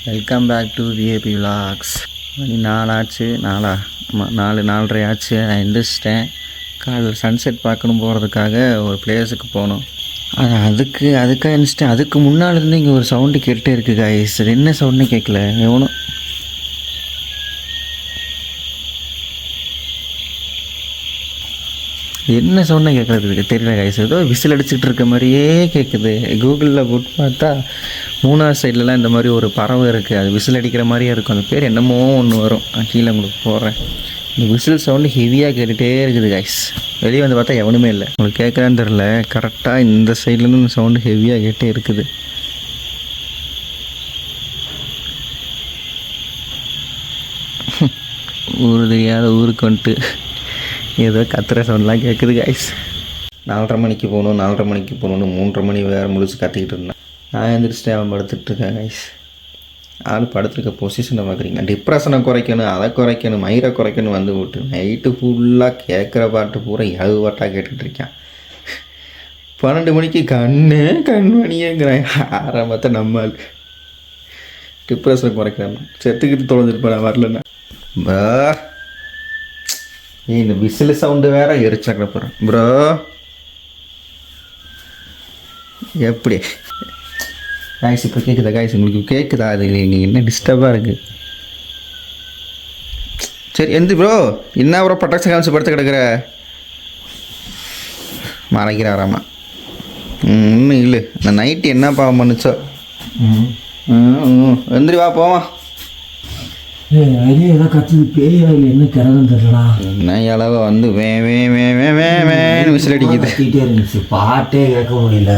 Welcome back to VAP vlogs. மணி 4 ஆச்சு, 4:30 ஆச்சு. நான் எந்திரிச்சிட்டேன். காலையில் சன்செட் பார்க்கணும் போகிறதுக்காக ஒரு பிளேஸுக்கு போகணும். அதுக்காக எந்திரிச்சிட்டேன். அதுக்கு முன்னால் இருந்து இங்கே ஒரு சவுண்டு கேட்டுகிட்டே இருக்குது காய்ஸ். அது என்ன சவுண்டுன்னு கேட்கல. எவனும் என்ன சவுண்டை கேட்குறதுக்கு தெரியல காய்ஸ். ஏதோ விசில் அடிச்சுக்கிட்டு இருக்க மாதிரியே கேட்குது. கூகுளில் போட்டு பார்த்தா 3ஆவது சைட்லலாம் இந்த மாதிரி ஒரு பறவை இருக்குது. அது விசில் அடிக்கிற மாதிரியே இருக்கும். அந்த பேர் என்னமோ ஒன்று வரும். நான் கீழே உங்களுக்கு போடுறேன். இந்த விசில் சவுண்டு ஹெவியாக கேட்டுகிட்டே இருக்குது காய்ஸ். வெளியே வந்து பார்த்தா எவனுமே இல்லை. உங்களுக்கு கேட்குறான்னு தெரில. கரெக்டாக இந்த சைட்லேருந்து இந்த சவுண்டு ஹெவியாக கேட்டே இருக்குது. ஊர் தெரியாத ஊருக்கு வந்துட்டு ஏதோ கத்துற சவுண்ட்லாம் கேட்குது காய்ஸ். 4:30 மணிக்கு போகணும் 3:30 மணி வேறு முடிச்சு கத்திக்கிட்டு இருந்தேன். நான் எழுந்திரிச்சிட்டு அவன் படுத்துட்ருக்கேன் காய்ஸ். ஆள் படுத்துருக்க பொசிஷனை பார்க்குறீங்க. டிப்ரெஷனை குறைக்கணும், அதை குறைக்கணும், மயிரை குறைக்கணும் வந்து விட்டு நைட்டு ஃபுல்லாக கேட்குற பாட்டு பூரா எவு பாட்டாக கேட்டுட்ருக்கேன். 12 மணிக்கு கண்மணியேங்கிறேன். ஆரம்பத்தை நம்ம டிப்ரெஷனை குறைக்கிறான். செத்துக்கிட்டு தொலைஞ்சிருப்பேன் நான் வரலன்னா. இந்த விசில் சவுண்டு வேற எரிச்சாக்க போகிறேன் ப்ரோ. எப்படி காய்ஸ் இப்போ கேட்குதா காய்ஸ்? உங்களுக்கு கேட்குதா? அது நீங்கள் என்ன டிஸ்டர்பாக இருக்குது? சரி எந்த ப்ரோ என்ன ப்ரோ பட்டாசு காமிச்சு படுத்து கிடக்குற? மறைக்கிறாராமா. இன்னும் இல்லை. இந்த நைட்டு என்ன பாவம் பண்ணுச்சோ. எந்திரி வா போவான். அரிய ஏதோ கற்றுது பேயாவில் என்ன கிரகம் தெரியலடா. என்ன இளவ வந்து வேன்னு விசில் அடிக்குது. கத்திகிட்டே இருந்துச்சு. பாட்டே கேட்க முடியல.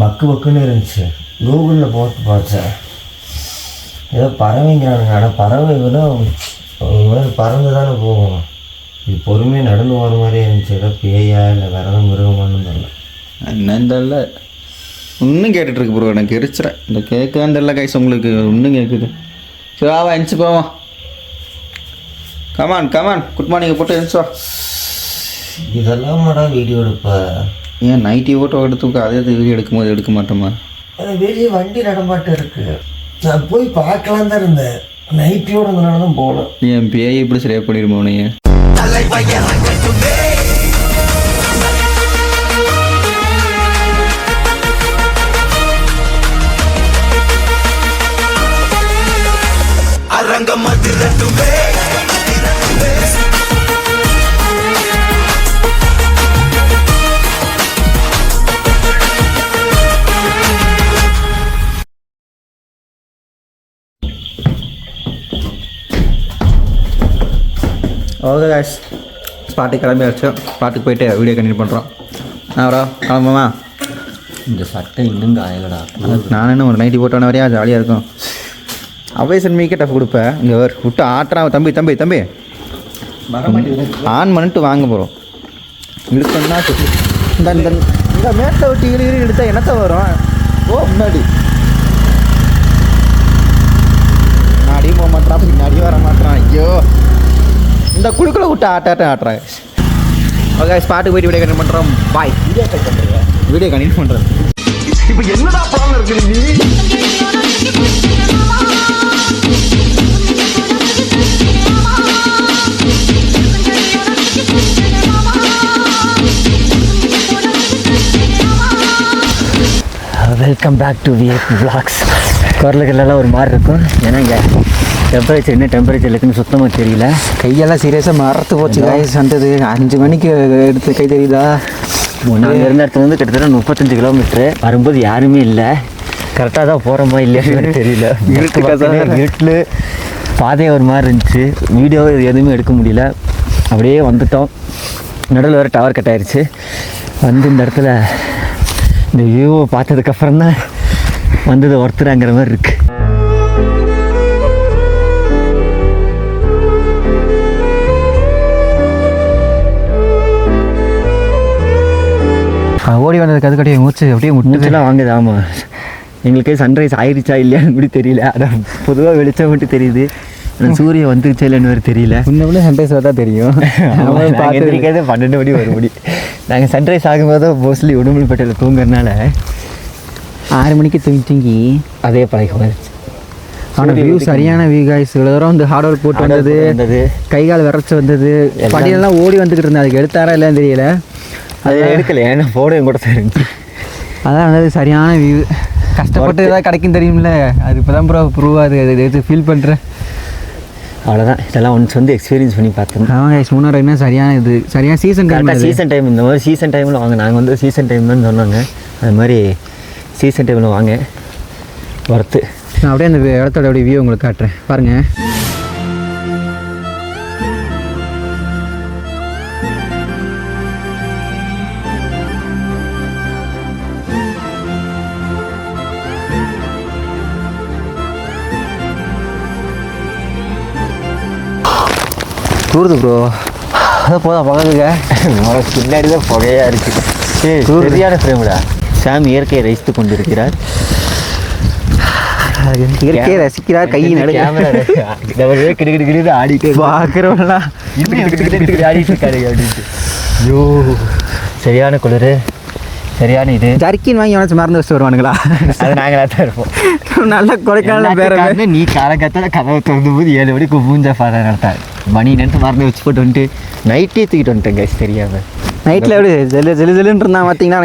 பக்குன்னு இருந்துச்சு. கூகுளில் போட்டு பார்த்தேன். ஏதோ பறவைங்கிறானுங்க. ஆனால் பறவை விட பறந்து தானே போகும். இது பொறுமையாக நடந்து போகிற மாதிரியே இருந்துச்சு. ஏதோ பேயா இல்லை வேறு ஏதோ மிருகமானு தெரியல. என்னன்னு தெரில. இன்னும் கேட்டுட்ருக்கு ப்ரோ. எனக்கு எரிச்சிறேன். இந்த கேட்குதான்னு தெரில கைஸ். உங்களுக்கு இன்னும் கேட்குது. சரி வா எந்திச்சு போவோம். கமான் குட் மார்னிங் போட்டு எந்திச்சு வா. இதெல்லாம் மேடம் வீடியோ எடுப்ப. ஏன் நைட்டி ஃபோட்டோ எடுத்துக்க அதே வீடியோ எடுக்கும்போது எடுக்க மாட்டோமா? வெளியே வண்டி நடமாட்டம் இருக்குது. நான் போய் பார்க்கலாம் தான் இருந்தேன். நைட்டியோட இருந்தனால தான் போகல. என் பேயை இப்படி சரியாக பண்ணிடுமா உனைய? ஓகே காய்ஸ், ஸ்பாட்டுக்கு கிளம்பியாச்சு. ஸ்பாட்டுக்கு போயிட்டு வீடியோ கண்டினியூ பண்ணுறோம். ப்ரோ கிளம்புமா? இந்த சட்டை இன்னும் காயலடா. நான் என்ன ஒரு நைட்டி போட்டோன்னே வரையா ஜாலியாக இருக்கும். அவை சன்மிக்கே டஃப் கொடுப்பேன். இங்கே விட்டு ஆட்டுறான். தம்பி ஆன் பண்ணிட்டு வாங்க போகிறோம். இழுத்தோம்னா இந்த மேட்டை விட்டு இழி எடுத்தால் என்னத்த வரும்? முன்னாடி போக மாட்டான், பின்னாடி வர மாட்டான். ஐயோ இந்த குழுக்குள்ள விட்டு ஆட்டுறாங்க. ஓகே ஸ்பாட்டுக்கு போயிட்டு வீடியோ கண்டினியூ பண்ணுறோம். பாய். வீடியோ கண்டினியூ பண்ணுறேன். இப்போ என்னடா ப்ராப்ளம் இருக்குது நீ? Welcome back to VAP vlogs. குரலுக்கெல்லாம் ஒரு மாதிரி இருக்கும். ஏன்னா இங்கே டெம்பரேச்சர் இருக்குன்னு சுத்தமாக தெரியல. கையெல்லாம் சீரியஸாக மறத்து போச்சு காய்ஸ். வந்தது 5 மணிக்கு எடுத்து கை தெரியுதா? நாங்கள் இருந்த இடத்துலேருந்து கிட்டத்தட்ட 35 கிலோமீட்ரு. வரும்போது யாருமே இல்லை. கரெக்டாக தான் போகிறோமா இல்லையான்னு தெரியல. இருட்டில் பாதையை ஒரு மாதிரி இருந்துச்சு. வீடியோ எதுவுமே எடுக்க முடியல. அப்படியே வந்துட்டோம். நடுவில் வேறு டவர் கட் ஆயிடுச்சு. வந்து இந்த இடத்துல இந்த வியூவை பார்த்ததுக்கப்புறம் தான் வந்தது ஒருத்தராங்கிற மாதிரி இருக்குது. ஓடி வந்ததுக்கு அதுக்கடியே மூச்சு அப்படியே முட்டுலாம் வாங்குது. ஆமாம், எங்களுக்கு சன்ரைஸ் ஆயிடுச்சா இல்லையான்னு கூட தெரியல. அதான் பொதுவாக வெளிச்சம் மட்டும் தெரியுது. சூரியன் வந்துருச்சா இல்லைன்னு வேறு தெரியல. இன்னும் சன்ரைஸாக தான் தெரியும். பார்த்துருக்கிறது 12 மணி 1 மணி. நாங்கள் சன்ரைஸ் ஆகும்போது மோஸ்ட்லி உடுமலைப்பேட்டையில் தூங்குறதுனால 6 மணிக்கு தூங்கி அதே பழக்கம். ஆனால் வியூ சரியான வியூ காய்ஸ். இவ்வளோ தூரம் வந்து ஹார்ட் ஒர்க் போட்டு வந்தது, கை கால் விரைச்சி வந்தது, படியெல்லாம் ஓடி வந்துக்கிட்டு இருந்தேன். அதுக்கு எடுத்தாரா இல்லைன்னு தெரியல, அது எடுக்கல, ஏன்னா போட கூட இருந்துச்சு. அதான் வந்தது சரியான வியூ. கஷ்டப்பட்டு ஏதாவது கிடைக்கும் தெரியும்ல, அது இப்போ தான் ப்ரூவ் ஆகுது. அது எடுத்து ஃபீல் பண்ணுறேன். அவ்வளோதான், இதெல்லாம் ஒன்ஸ் வந்து எக்ஸ்பீரியன்ஸ் பண்ணி பார்த்தோம். ஆமாம் கைஸ், மூணாறு என்ன சரியான இது, சரியான சீசன் டைம். சீசன் டைம் இந்த மாதிரி சீசன் டைமில் வாங்க. நாங்கள் வந்து சீசன் டைம் தான் சொன்னாங்க, அது மாதிரி சீசன் டைமில் வாங்க, ஒர்த்து. நான் அப்படியே அந்த இடத்தோட அப்படியே வியூ உங்களுக்கு காட்டுறேன் பாருங்கள். தூருது ப்ரோ, அதை போதும் பக்கத்துக்கு பின்னாடி தான் புகையாக இருக்குது. சரியான ஃப்ரேம்டா. சாம் இயற்கையை ரசித்து கொண்டிருக்கிறார், இயற்கையை ரசிக்கிறார். கை கிடு ஆடிட்டு பார்க்குறவங்களா ஆடிட்டு இருக்காரு அப்படின்ட்டு. ஐயோ சரியான குளிர், சரியான இது. ஜர்க்கின் வாங்கி உனச்சு மறந்து வச்சுட்டு வருவானுங்களா? அது நாங்களாக தான் இருப்போம். நல்ல கொடைக்கானல் பேர நீ காலகட்டத்தில் கதவை திறந்து போது 7 மணிக்கு பூஞ்சா ஃபாதர் நடத்தாரு. மணி நேரத்து மறந்து வச்சு போட்டு வந்துட்டு நைட்டே தூக்கிட்டு வந்துட்டேன் கைஸ், தெரியாமல். நைட்டில் எப்படி ஜெலுன்னு இருந்தான் பார்த்தீங்கன்னா,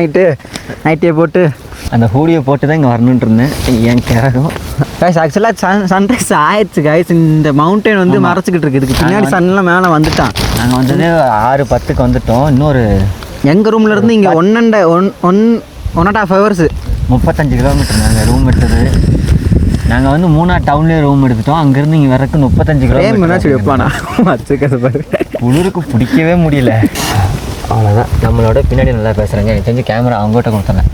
நைட்டே போட்டு அந்த ஹூடியை போட்டு தான் இங்கே வரணுன்ட்டு இருந்தேன். என் கேரகம் கைஸ் ஆக்சுவலாக சன்ரைஸ் ஆயிடுச்சு கைஸ். இந்த மவுண்டைன் வந்து மறைச்சிக்கிட்டு இருக்குது. இதுக்கு பின்னாடி சன்லாம் மேலே வந்துட்டான். நாங்கள் வந்தது 6:10க்கு வந்துட்டோம். இன்னொரு எங்கள் ரூமில் இருந்து இங்கே 1.5 ஹவர்ஸு 35 கிலோமீட்டர். நாங்கள் ரூம் எடுத்தது, நாங்கள் வந்து மூணார் டவுன்லேயே ரூம் எடுத்துட்டோம். அங்கேருந்து இங்கே வரக்கு 35 கிலோமீட்டர் வைப்பானா வச்சுக்கிறது. குளிருக்கு பிடிக்கவே முடியல. அவ்வளோதான், நம்மளோட பின்னாடி நல்லா பேசுகிறாங்க. எனக்கு தெரிஞ்சு கேமரா அவங்ககிட்ட கொடுத்தேன்.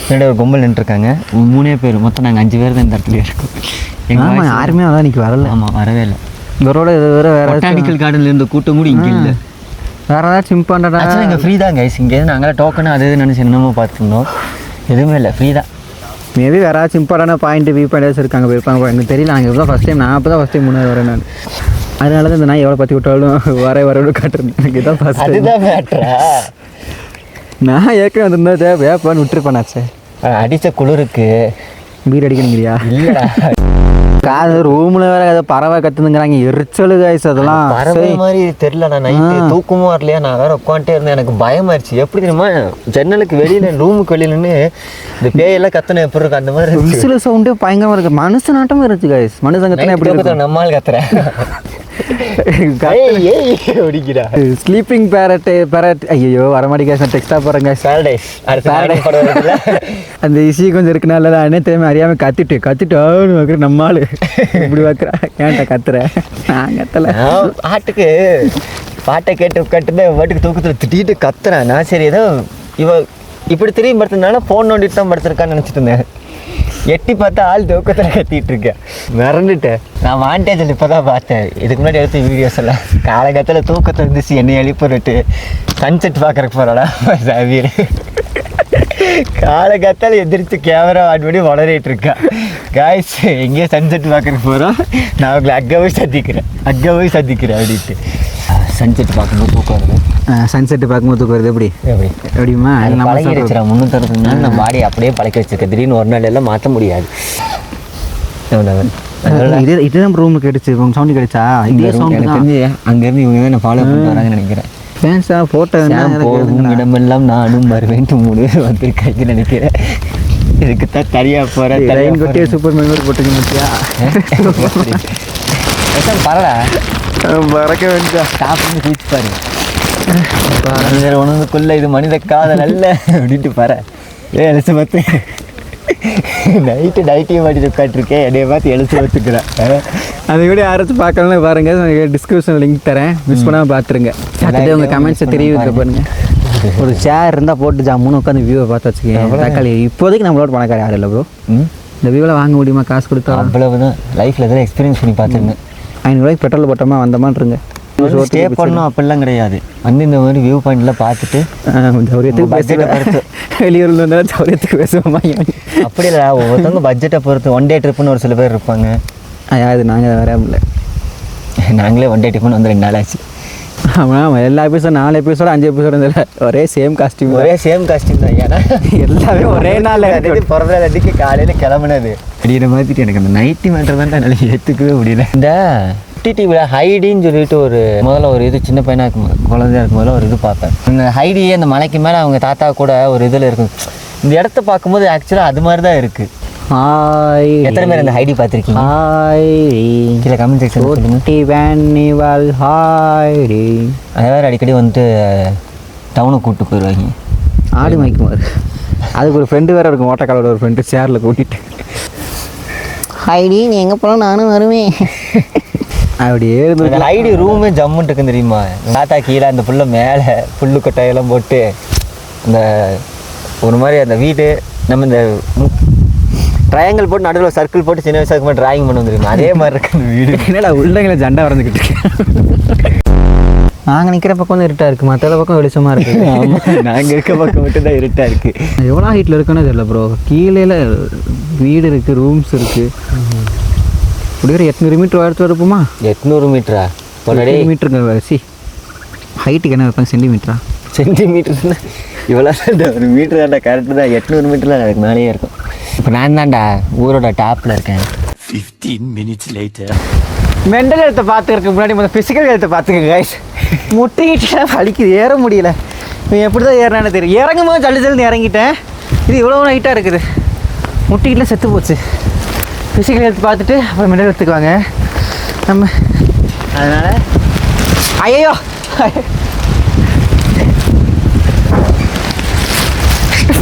பின்னாடி ஒரு கும்பல் நின்றுருக்காங்க, 3 பேர். மொத்தம் நாங்கள் 5 பேர் தான் இந்த இடத்துல இருக்கோம். எங்கள் யாருமே அதான் இன்றைக்கி வரல. ஆமாம், வரவே இல்லை. இவரோட இது வேறு பொட்டானிக்கல் கார்டனில் இருந்த கூட்டம் கூட இங்கே இல்லை. வேறு ஏதாச்சும் இம்பார்ட்டண்டா இங்கே ஃப்ரீ தான் கைஸ். இங்கே நாங்களாம் டோக்கனு அது நினச்சி என்னமோ பார்த்துருந்தோம், எதுவுமே இல்லை, ஃப்ரீ தான். மேபி வேறு ஏதாச்சும் இம்பார்ட்டான வியூ பாயிண்ட்ஸ் இருக்காங்க, போயிருப்பாங்க. எனக்கு தெரியல, நாங்கள் இப்போ தான் ஃபஸ்ட் டைம். நான் அப்போ தான் ஃபஸ்ட் டைம் முன்னாடி வரேன் நான். அதனால தான் இந்த நான் எவ்வளோ பற்றி விட்டாலும் வரணும் காட்டுறேன். எனக்கு இதான் ஃபஸ்ட் அதுதான் மேட்ரா. நான் ஏற்கனவே வந்திருந்தா வேப்பான்னு விட்டுருப்பேனாச்சே. அடித்த குளிருக்கு பீர் அடிக்கணுங்கிறியா? இல்லைடா, காது ரூமில் வேறு ஏதோ பறவை கற்றுனுங்கிறாங்க, எரிச்சலு காய்ஸ். அதெல்லாம் பறவை மாதிரி தெரில. நான் நைட்டு தூக்கமும் வரலையா, நான் வேறு உட்காந்துட்டே இருந்தேன். எனக்கு பயமாயிருச்சு. எப்படி தெரியுமா, ஜன்னலுக்கு வெளியில் ரூமுக்கு வெளியிலன்னு இந்த பேயெல்லாம் கத்தனை எப்படி இருக்கு அந்த மாதிரி விசில் சவுண்டே பயங்கரமாக இருக்குது. மனுஷ நாட்டமாக இருந்துச்சு காய்ஸ். மனுஷன் கத்தனை எப்படி இருக்கு? நம்மால் கத்துறேன். ஸ்லீப்பிங் பேரட் ஐயோ வரமாடி கேஸ். நான் டெக்ஸ்டா போகிறேங்க. அந்த இசி கொஞ்சம் இருக்குனால தான் என்ன தெரியாம அறியாமல் கத்திட்டு வைக்கிற நம்மால் இப்படி வைக்கிறா. ஏன்ட்டா கத்துற? நான் கத்தலை. பாட்டை கேட்டு வாட்டுக்கு தூக்கத்தில் திட்டிட்டு கத்துறேன். நான் சரி ஏதோ இப்படி திரும்பி படுத்ததுனால ஃபோன் நோண்டிட்டு தான் படுத்துருக்கான்னு நினச்சிட்டு இருந்தேன். எட்டி பார்த்தா ஆள் தூக்கத்தில் கத்திட்டு இருக்கேன். மறந்துட்டேன். நான் வாண்டேஜில் இப்போ தான் பார்த்தேன். இதுக்கு முன்னாடி எடுத்த வீடியோஸ் எல்லாம் காலகட்டத்தில் தூக்கத்தில் இருந்துச்சு. என்னை எழுப்பிட்டு சன்செட் பார்க்குறக்கு போகிறாடா சாவியர். காலகத்தால் எதிர்த்து கேமரா ஆன் பண்ணி வளரிட்டு இருக்கேன். காய்ஸ் எங்கேயோ சன்செட் பார்க்குறக்கு போகிறோம். நான் உங்களை அங்கே போய் சந்திக்கிறேன் அப்படின்ட்டு. சன்செட் பார்க்கும்போது தூக்கம் வருது. சன்செட்டு பார்க்கும்போது தூக்கம் வருது. எப்படிமா பழகி வச்சுறேன். 360 நாள் நம்ம பாடி அப்படியே பழக்க வச்சிருக்கேன். திடீர்னு ஒரு நாள் எல்லாம் மாற்ற முடியாது. இதுதான் ரூமுக்கு கிடைச்சு சவுண்டு கிடைச்சா இதே சவுண்டு தெரிஞ்சு அங்கேருந்து இவங்க தான் ஃபாலோ பண்ணிட்டு வராங்கன்னு நினைக்கிறேன். ஃபேன்ஸாக ஃபோட்டோ போகும் இடமெல்லாம் நானும் வருவேன்ட்டு 3 பேர் வந்திருக்காங்கன்னு நினைக்கிறேன். இதுக்கு தான் தனியாக போகிறேன். லைன் கொட்டியே சூப்பர் மெமரி போட்டுக்க மாட்டியா? பரடா மறக்க வேண்டியதா. ஸ்டாப் பண்ணி பீச் பாரு. உணவுக்குள்ளே இது மனித காதல் அல்ல அப்படின்ட்டு பாரு. எழுத்து பார்த்து நைட்டியும் மாட்டி உட்காந்துருக்கேன். என்னைய பார்த்து எழுத்து பார்த்துக்கிறேன். அதை கூட யாராச்சும் பார்க்கலன்னு பாருங்கள், டிஸ்கிரிப்ஷனில் லிங்க் தரேன், மிஸ் பண்ணாமல் பார்த்துருங்க. பார்த்துட்டு உங்கள் கமெண்ட்ஸை தெரிவிக்க பாருங்க. ஒரு சேர் இருந்தால் போட்டு ஜாமுன்னு உட்காந்து வியூவை பார்த்து வச்சுக்கேன். தக்காளி இப்போதைக்கு நம்மளோட பணக்கார யாரும் இல்லை ப்ரோ. இந்த வியூவில் வாங்க முடியுமா? காசு கொடுத்தா அவ்வளவுதான். லைஃப்பில் எதாவது எக்ஸ்பீரியன்ஸ் பண்ணி பார்த்துருங்க. 500 ரூபாய்க்கு பெட்ரோல் போட்டோமா வந்தோமான் இருங்க. ஸ்டே பண்ணணும் அப்படிலாம் கிடையாது. வந்து இந்த மாதிரி வியூ பாயிண்ட்லாம் பார்த்துட்டு சௌரியத்துக்கு பட்ஜெட்டை வெளியூரில் இருந்தாலும் சௌரியத்துக்கு பேசுவோமா? அப்படி இல்லை, ஒவ்வொருத்தவங்க பட்ஜெட்டை பொறுத்து. 1 டே ட்ரிப்புன்னு ஒரு சில பேர் இருப்பாங்க. அது நாங்கள் வர முடியல. நாங்களே 1 டே ட்ரிப்புன்னு வந்து 2 நாள் ஆச்சு. ஆமாம் எல்லா எபிசோட் 4 எபிசோடு 5 எபிசோடு இருந்ததில்ல ஒரே சேம் காஸ்டியூம் சேம் காஸ்டியூம் தான். ஏன்னா எல்லாமே ஒரே நாள் பிறந்த அன்றைக்கு காலையில் கிளம்புனது அப்படின்ற மாதிரி எனக்கு அந்த நைட்டி மேட்டர் தான் என்னால் ஏற்றுக்கவே முடியல. இந்த டிவியில் ஹைடின்னு சொல்லிட்டு முதல்ல ஒரு இது சின்ன பையனாக இருக்கும் குழந்தையா இருக்கும் போதில் ஒரு இது பார்ப்பேன். இந்த ஹைடியே அந்த மலைக்கு மேலே அவங்க தாத்தா கூட ஒரு இதில் இருக்கும். இந்த இடத்த பார்க்கும்போது ஆக்சுவலாக அது மாதிரி தான் இருக்குது. எத்தனை பேர் அந்த ஹைடி பார்த்துருக்கீங்க? கீழே கமெண்ட் செக்ஷன் அதே மாதிரி அடிக்கடி வந்துட்டு டவுனுக்கு கூப்பிட்டு போயிடுவாங்க. ஆடு மாய்க்குமார் அதுக்கு ஒரு ஃப்ரெண்டு வேறு இருக்கும், ஓட்டக்காலோட ஒரு ஃப்ரெண்டு சேரில் கூட்டிகிட்டு ஹைடி நீ எங்கே போனால் நானும் வருவேன் அப்படியே அந்த ஹைடி ரூமே ஜம்முன்ட்டு இருக்குன்னு தெரியுமா? தாத்தா கீழே அந்த புல்லை மேலே புல்லு கொட்டையெல்லாம் போட்டு அந்த ஒரு மாதிரி அந்த வீடு நம்ம இந்த ட்ரையாங்கிள் போட்டு நடுவில் சர்க்கிள் போட்டு சின்ன வயசாக இருக்கும்போது ட்ராயிங் பண்ண தெரியுமா? அதே மாதிரி இருக்கு அந்த வீடு. என்னடா உள்ளங்களை ஜண்டை வரைஞ்சிக்கிட்டு இருக்கேன். நாங்கள் நிற்கிற பக்கம் வந்து இருட்டாக இருக்குது, மற்ற பக்கம் வெளிச்சமாக இருக்குது. ஆமாம் நாங்கள் இருக்க பக்கம் மட்டும் தான் இருட்டாக இருக்குது. எவ்வளோ ஹைட்டில் இருக்குன்னு தெரியல ப்ரோ. கீழே வீடு இருக்குது, ரூம்ஸ் இருக்குது. இப்படி ஒரு 800 மீட்டர் உயரத்தில் இருப்போமா? 800 மீட்டரா? 800 மீட்டருங்க. ஹைட்டுக்கு என்ன வைப்பாங்க? சென்டிமீட்டரா? சென்டிமீட்டர்னா இவ்வளோ ஒரு மீட்டர் தான்டா கரெக்டு தான். 800 மீட்டரில் எனக்கு மேலேயே இருக்கும். இப்போ நான் தான்டா ஊரோட டாப்பில் இருக்கேன். 15 minutes later. மென்டல் ஹெல்த்தை பார்த்துக்கிறதுக்கு முன்னாடி முதல்ல ஃபிசிக்கல் ஹெல்த்தை பார்த்துக்கங்க கைஸ். முட்டிக்கிட்டே வலிக்குது, ஏற முடியல. இவன் எப்படி தான் ஏறினான்னு தெரியும். இறங்கும் போது ஜல்லுன்னு இறங்கிட்டேன். இது இவ்வளோ ஹைட்டாக இருக்குது, முட்டிக்கிட்டே செத்து போச்சு. ஃபிசிக்கல் ஹெல்த் பார்த்துட்டு அப்புறம் மென்டல் ஹெல்த்துக்கு வாங்க நம்ம. அதனால் ஐயோ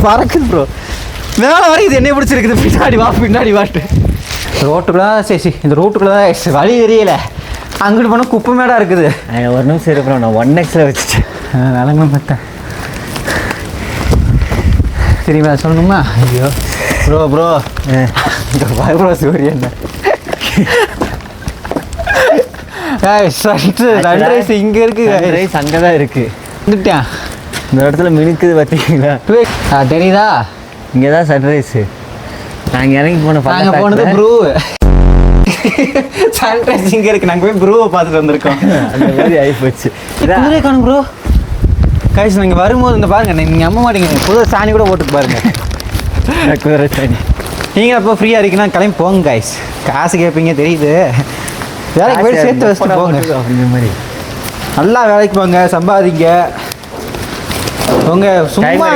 பறக்குது ப்ரோ, மேலே வரைக்குது. என்னை பிடிச்சிருக்குது. பின்னாடி வாட்டு ரோட்டுக்குள்ளே சரி இந்த ரோட்டுக்குள்ளே தான் வழி தெரியல. அங்கிட்டு போனால் குப்பை மேடாக இருக்குது. ஒரு நிமிஷம் இருக்கிறோம். நான் 1xல் வச்சுட்டேன். விளங்க பார்த்தேன். சரிங்களா சொல்லணுமா? ஐயோ ப்ரோ ப்ரோ சூரியன் சன்ரைஸ் இங்கே இருக்குது. சன்ரைஸ் அங்கே தான் இருக்குது. வந்துட்டேன். இந்த இடத்துல மினுக்குது பார்த்தீங்களா? தெரியுதா? இங்கே தான் சன்ரைஸு. நாங்கள் இறங்கி நாங்கள் போனது ப்ரூ. சன்ரைஸ் இங்கே இருக்குது. நாங்கள் போய் ப்ரூவை பார்த்துட்டு வந்திருக்கோம். அந்த மாதிரி ஆகிப்போச்சு. குதிரை காணும் ப்ரோ. கைஸ் நீங்கள் வரும்போது இந்த பாருங்க, நீங்கள் நம்ப மாட்டீங்க, புது சாணி கூட போட்டுக்கு பாருங்க. குதிரை சாணி. நீங்கள் அப்போ ஃப்ரீயாக இருக்கீங்கன்னா கிளம்பி போங்க கைஸ். காசு கேட்பீங்க தெரியுது. வேலைக்கு போய் சேர்த்து வச்சுட்டு போங்க. அப்படிங்கிற மாதிரி நல்லா வேலைக்கு போங்க, சம்பாதிங்க. உங்க சும்மா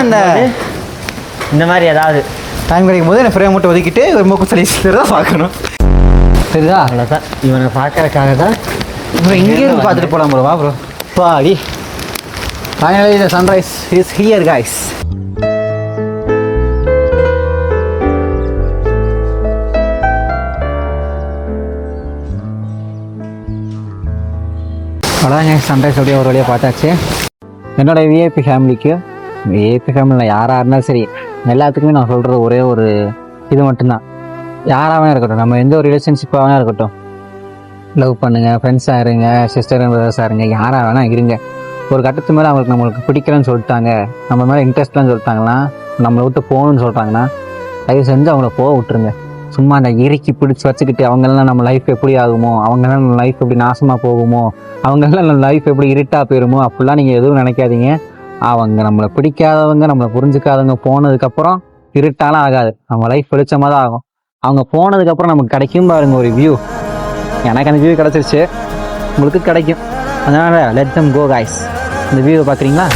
இந்த மாதிரி ஏதாவது டைம் கிடைக்கும் போது எனக்கு ஃப்ரேம் மட்டும் ஒதுக்கிட்டு ஒரு மூக்கு சளி தான் பார்க்கணும். சரிதா? அவ்வளோதான். இவனை பார்க்கறதுக்காக தான் ப்ரோ இங்கேருந்து பார்த்துட்டு போகலாம் ப்ரோ. வா bro. Body finally the sunrise is here guys. அவ்வளோதாங்க, சன்ரைஸ் அப்படியே ஒரு வழியாக பார்த்தாச்சு. என்னோடய விஐபி ஃபேமிலிக்கு, விஐபி ஃபேமிலியில் யாராக இருந்தாலும் சரி, எல்லாத்துக்குமே நான் சொல்கிறது ஒரே ஒரு இது மட்டும்தான். யாராக இருக்கட்டும், நம்ம எந்த ஒரு ரிலேஷன்ஷிப்பாக இருக்கட்டும், லவ் பண்ணுங்கள், ஃப்ரெண்ட்ஸாக இருங்க, சிஸ்டர் அண்ட் பிரதர்ஸாக இருங்க, யாராக வேணால் இருங்க. ஒரு கட்டத்து மேலே அவங்களுக்கு நம்மளுக்கு பிடிக்கலன்னு சொல்லிட்டாங்க, நம்ம மேலே இன்ட்ரெஸ்ட்லாம் சொல்லிட்டாங்கன்னா, நம்மளை விட்டு போகணுன்னு சொல்கிறாங்கன்னா, தயவு செஞ்சு அவங்கள போக விட்டுருங்க. சும்மா அந்த இறுக்கி பிடிச்சி வச்சுக்கிட்டு அவங்கெல்லாம் நம்ம லைஃப் எப்படி ஆகுமோ, அவங்கெல்லாம் நம்ம லைஃப் எப்படி நாசமாக போகுமோ, அவங்கெல்லாம் நம்ம லைஃப் எப்படி இருட்டாக போயிருமோ அப்படிலாம் நீங்கள் எதுவும் நினைக்காதீங்க. அவங்க நம்மளை பிடிக்காதவங்க, நம்மளை புரிஞ்சுக்காதவங்க போனதுக்கப்புறம் இருட்டாலாம் ஆகாது, நம்ம லைஃப் வெளிச்சமாக தான் ஆகும். அவங்க போனதுக்கப்புறம் நமக்கு கிடைக்கும் பாருங்க ஒரு வியூ. எனக்கு அந்த வியூ கிடச்சிருச்சு, உங்களுக்கு கிடைக்கும். அதனால் லெட் தம் கோ கைஸ். இந்த வியூவை பார்க்குறீங்களா?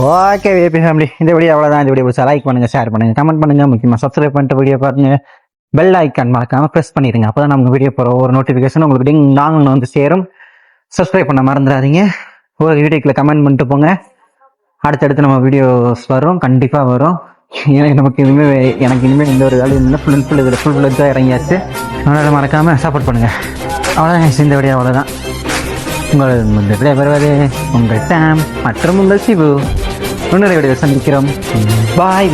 ஓகே விஐபி ஃபேமிலி, இந்த வீடியோ அவ்வளோதான். இந்த வீடியோ பிடிச்சா லைக் பண்ணுங்கள், ஷேர் பண்ணுங்கள், கமெண்ட் பண்ணுங்கள், முக்கியமாக சப்ஸ்கிரைப் பண்ணிட்டு வீடியோ பாருங்கள். பெல் ஐக்கான் மறக்காமல் ப்ரெஸ் பண்ணிடுங்க. அப்போ தான் நமக்கு வீடியோ போகிற ஒரு நோட்டிஃபிகேஷன் உங்களுக்கு டிங் டாங்னு வந்து சேரும். சப்ஸ்கிரைப் பண்ண மறந்துடாதீங்க. ஒரு வீடியோக்குள்ள கமெண்ட் பண்ணிட்டு போங்க. அடுத்தடுத்து நம்ம வீடியோஸ் வரும், கண்டிப்பாக வரும். எனக்கு இனிமேல் இந்த ஒரு வேலை இருந்தால் ஃபுல் தான் இறங்கியாச்சு. அதனால் மறக்காமல் சப்போர்ட் பண்ணுங்கள். அவ்வளோதான் இந்த வீடியோ அவ்வளோதான். உங்கள் வருவது உங்கள் சாம் மற்றும் உங்கள் சிவு. இன்னொரு வீடியோ சந்திக்கிறோம். பாய்.